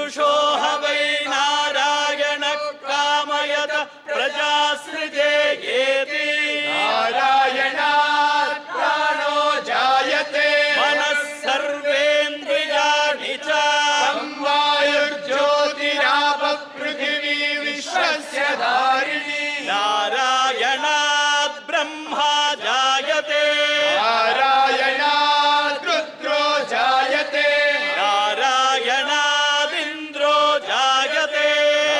पुरुषो ह वै नारायण कामयत प्रजासृजेयेति नारायणात् प्राणो जायते मनः सर्वेन्द्रियाणि च वायुर्ज्योतिरापः पृथिवी विश्वस्य धारिणी नारायणात् ब्रह्मा जायते नारायणात् रुद्रो जायते नारायणादिन्द्रो जायते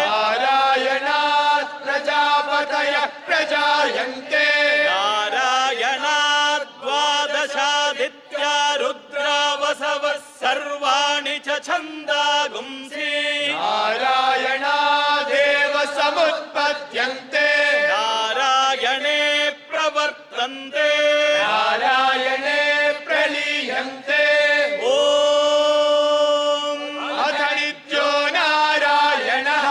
नारायणात् प्रजापतयः प्रजायन्ते नारायणात् द्वादशादित्या रुद्रावसवः सर्वाणि च छन्दागुंसि नारायणादेव समुत्पद्यन्ते नारायणे प्रवर्तन्ते नारायणे प्रलीयन्ते ॐ अथ नित्यो नारायणः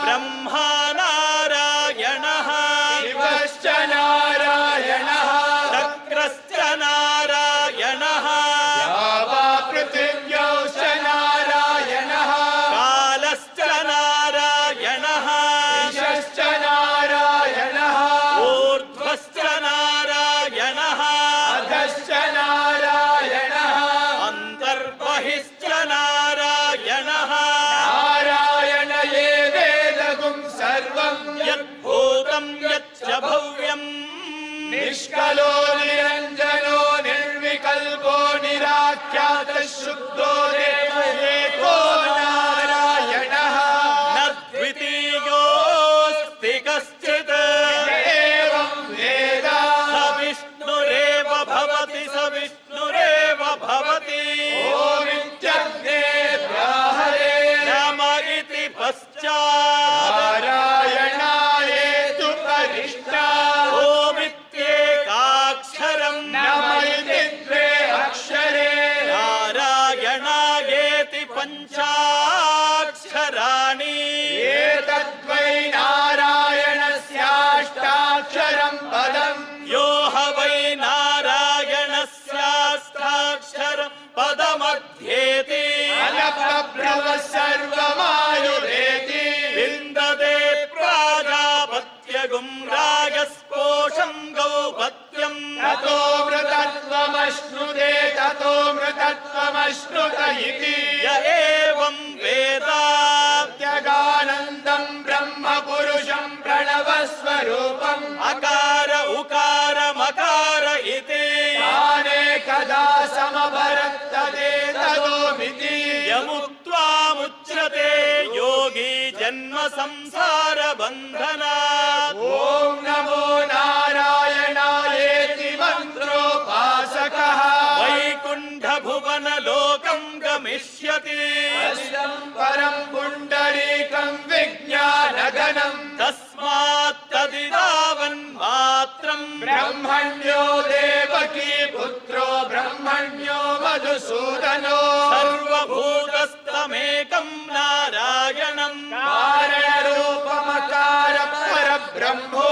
ब्रह्मा नारायणः शिवश्च नारायणः चक्रश्च नारायणः वा पृथिव्यौश्च नारायणः कालश्च नारायणः ईशश्च नारायणः ऊर्ध्वश्च नारायणः अधश्च नारायणः अन्तर्बहिश्च नारायणः नारायण एवेदगुं सर्वं यद्भूतं यच्च भव्यम् निष्कलो निरञ्जनो निर्विकल्पो निराख्यातः शुद्धो देव एको नारायणः न द्वितीयोऽस्ति कश्चित् एवं वेद स विष्णुरेव भवति स विष्णुरेव भवति ओमित्यग्ने ब्राहरे नम इति पश्चात् नारायणायेतु परिष्टा ओमित्येकाक्षरम् नम इति द्वे अक्षरे नारायणायेति पञ्चाक्षराणि एतद्वै नारायणस्याष्टाक्षरं पदम् यो ह वै नारायणस्याष्टाक्षरम् पदमध्येति अनप्रभ्रव सर्वमायुरेति विन्दते प्राजापत्यगुं राजस्पोषं गौपत्यम् ततो मृतत्वमश्नुते ततो मृतत्वमश्नुत इति य एवं वेद त्यगानन्दं ब्रह्म पुरुषं प्रणवस्वरूपम् अकार उकार मकार इति तानेकदा समभरत्तदे तदोमिति यमुक्त्वामुच्यते योगी जन्म संसार बन्धनात् ॐ नमो नारायणायेति मन्त्रोपासकः वैकुण्ठ भुवन लोकं गमिष्यति असिदं परं पुण्डरीकं विज्ञानगणम् तस्मात् तदिदावन्मात्रम् ब्रह्मण्यो देवकी पुत्रो ब्रह्मण्यो मधुसूदनो सर्वभूतस्तमेकं नारायणम् कारणरूपमकार परब्रह्मो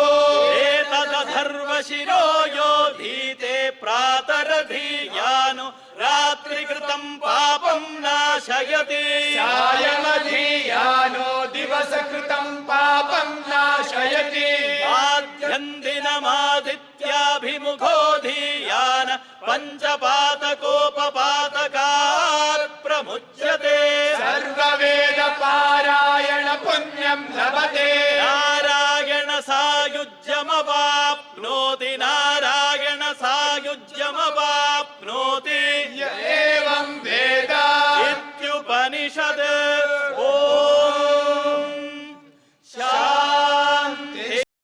एतदथर्वशिरो यो धीते प्रातरधीयानो रात्रिकृतं पापं नाशयति सायमधीयानो दिवसकृतं पापं नाशयति आद्यन्दिनमादित्याभिमुखो धीयान पञ्चपातकोपपातकात् प्रमुच्यते सर्ववेद पारायण पुण्यं लभते नारायण सायुज्यमवाप्नोति नारायण सायुज्यमवाप्नोति